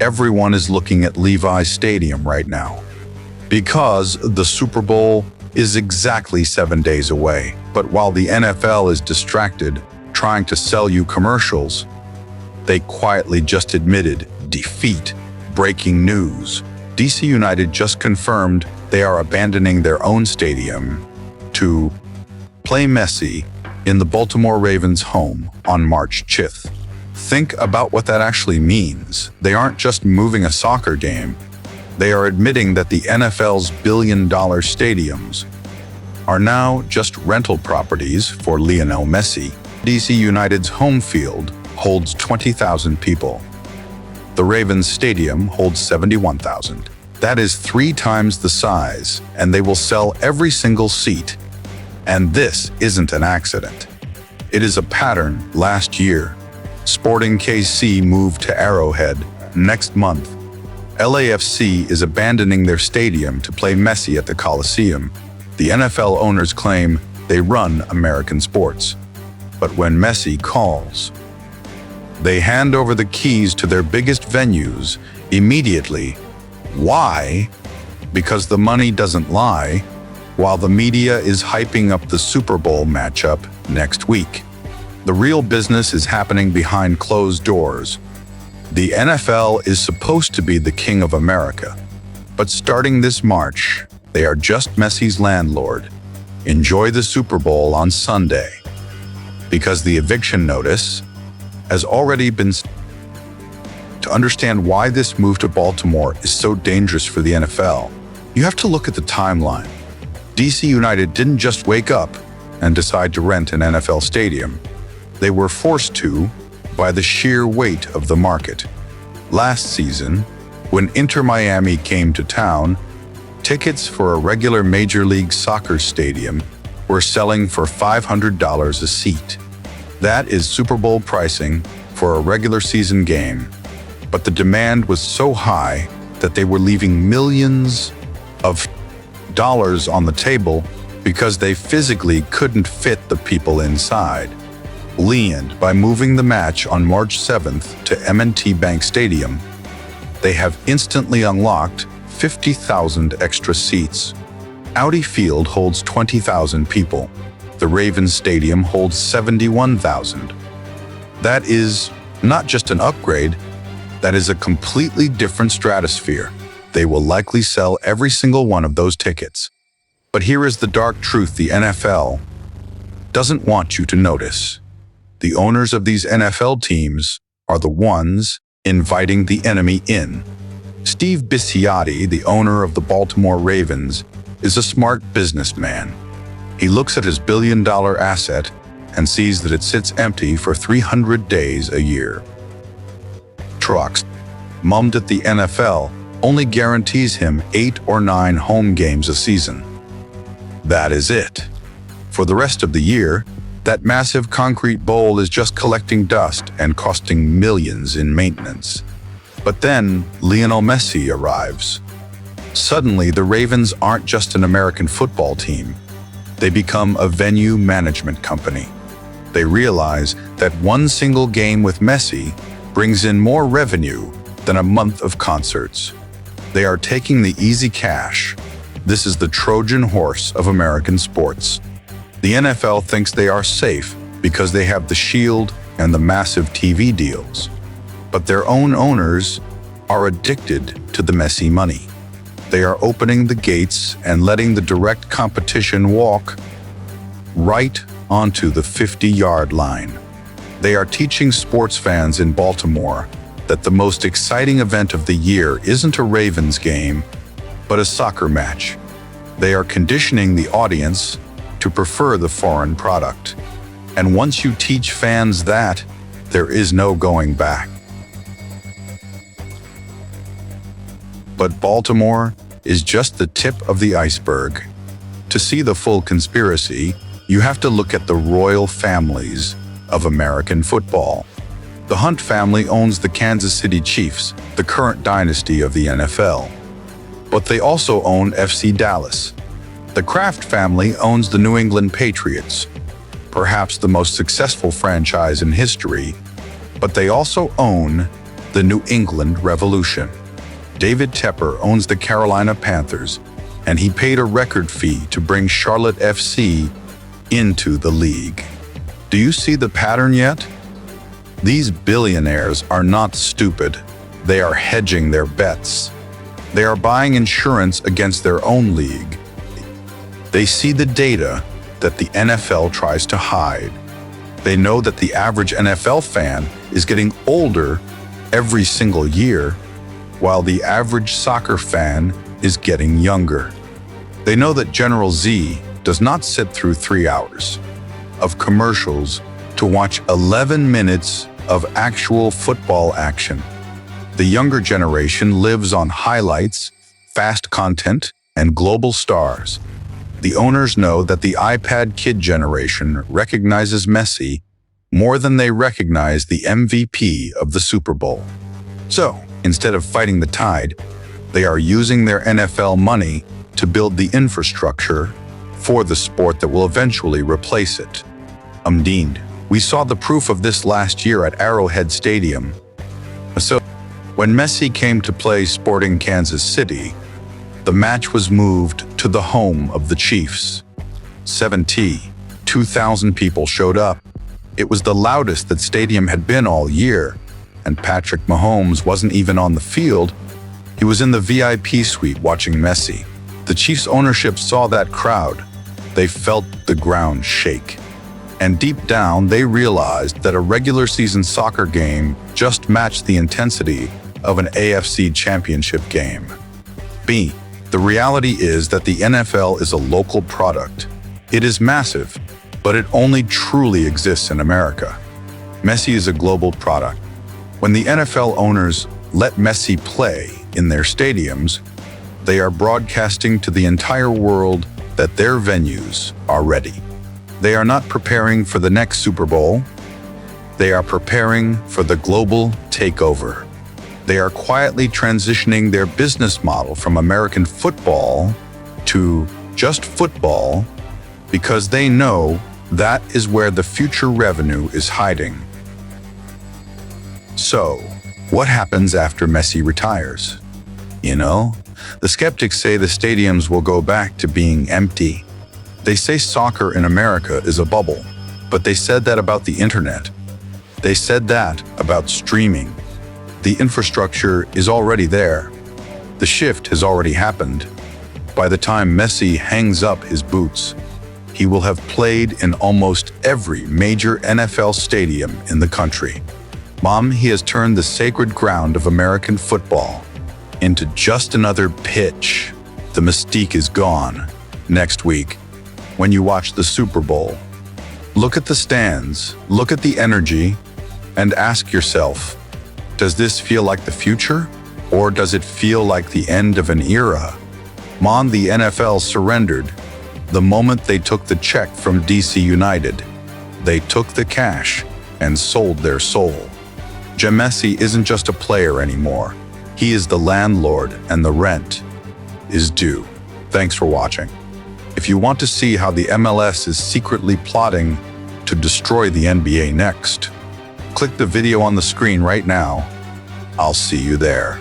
everyone is looking at Levi Stadium right now, because the Super Bowl is exactly 7 days away. But while the NFL is distracted trying to sell you commercials, they quietly just admitted defeat. Breaking news. DC United just confirmed they are abandoning their own stadium to play Messi in the Baltimore Ravens' home on March 5th. Think about what that actually means. They aren't just moving a soccer game. They are admitting that the NFL's billion-dollar stadiums are now just rental properties for Lionel Messi. DC United's home field holds 20,000 people. The Ravens Stadium holds 71,000. That is 3 times the size, and they will sell every single seat. And this isn't an accident. It is a pattern. Last year, Sporting KC moved to Arrowhead. Next month, LAFC is abandoning their stadium to play Messi at the Coliseum. The NFL owners claim they run American sports. But when Messi calls, they hand over the keys to their biggest venues immediately. Why? Because the money doesn't lie, while the media is hyping up the Super Bowl matchup next week. The real business is happening behind closed doors. The NFL is supposed to be the king of America, but starting this March, they are just Messi's landlord. Enjoy the Super Bowl on Sunday. Because the eviction notice has already been. To understand why this move to Baltimore is so dangerous for the NFL, you have to look at the timeline. DC United didn't just wake up and decide to rent an NFL stadium. They were forced to by the sheer weight of the market. Last season, when Inter Miami came to town, tickets for a regular Major League Soccer stadium were selling for $500 a seat. That is Super Bowl pricing for a regular season game. But the demand was so high that they were leaving millions of dollars on the table because they physically couldn't fit the people inside. By moving the match on March 7th to M&T Bank Stadium, they have instantly unlocked 50,000 extra seats. Audi Field holds 20,000 people. The Ravens Stadium holds 71,000. That is not just an upgrade, that is a completely different stratosphere. They will likely sell every single one of those tickets. But here is the dark truth the NFL doesn't want you to notice. The owners of these NFL teams are the ones inviting the enemy in. Steve Bisciotti, the owner of the Baltimore Ravens, is a smart businessman. He looks at his billion-dollar asset and sees that it sits empty for 300 days a year. Trucks, mummed at the NFL, only guarantees him 8 or 9 home games a season. That is it. For the rest of the year, that massive concrete bowl is just collecting dust and costing millions in maintenance. But then Lionel Messi arrives. Suddenly, the Ravens aren't just an American football team. They become a venue management company. They realize that one single game with Messi brings in more revenue than a month of concerts. They are taking the easy cash. This is the Trojan horse of American sports. The NFL thinks they are safe because they have the shield and the massive TV deals. But their own owners are addicted to the Messi money. They are opening the gates and letting the direct competition walk right onto the 50-yard line. They are teaching sports fans in Baltimore that the most exciting event of the year isn't a Ravens game, but a soccer match. They are conditioning the audience to prefer the foreign product. And once you teach fans that, there is no going back. But Baltimore is just the tip of the iceberg. To see the full conspiracy, you have to look at the royal families of American football. The Hunt family owns the Kansas City Chiefs, the current dynasty of the NFL. But they also own FC Dallas. The Kraft family owns the New England Patriots, perhaps the most successful franchise in history, but they also own the New England Revolution. David Tepper owns the Carolina Panthers, and he paid a record fee to bring Charlotte FC into the league. Do you see the pattern yet? These billionaires are not stupid. They are hedging their bets. They are buying insurance against their own league. They see the data that the NFL tries to hide. They know that the average NFL fan is getting older every single year, while the average soccer fan is getting younger. They know that General Z does not sit through 3 hours of commercials to watch 11 minutes of actual football action. The younger generation lives on highlights, fast content, and global stars. The owners know that the iPad kid generation recognizes Messi more than they recognize the MVP of the Super Bowl. So, instead of fighting the tide, they are using their NFL money to build the infrastructure for the sport that will eventually replace it. We saw the proof of this last year at Arrowhead Stadium. So, when Messi came to play Sporting Kansas City, the match was moved to the home of the Chiefs. 2,000 people showed up. It was the loudest that stadium had been all year, and Patrick Mahomes wasn't even on the field. He was in the VIP suite watching Messi. The Chiefs ownership saw that crowd. They felt the ground shake. And deep down, they realized that a regular season soccer game just matched the intensity of an AFC championship game. The reality is that the NFL is a local product. It is massive, but it only truly exists in America. Messi is a global product. When the NFL owners let Messi play in their stadiums, they are broadcasting to the entire world that their venues are ready. They are not preparing for the next Super Bowl. They are preparing for the global takeover. They are quietly transitioning their business model from American football to just football because they know that is where the future revenue is hiding. So, what happens after Messi retires? The skeptics say the stadiums will go back to being empty. They say soccer in America is a bubble, but they said that about the internet. They said that about streaming. The infrastructure is already there. The shift has already happened. By the time Messi hangs up his boots, he will have played in almost every major NFL stadium in the country. He has turned the sacred ground of American football into just another pitch. The mystique is gone. Next week, when you watch the Super Bowl, look at the stands, look at the energy, and ask yourself, does this feel like the future, or does it feel like the end of an era? The NFL surrendered the moment they took the check from DC United. They took the cash and sold their soul. Messi isn't just a player anymore. He is the landlord, and the rent is due. Thanks for watching. If you want to see how the MLS is secretly plotting to destroy the NBA next, click the video on the screen right now. I'll see you there.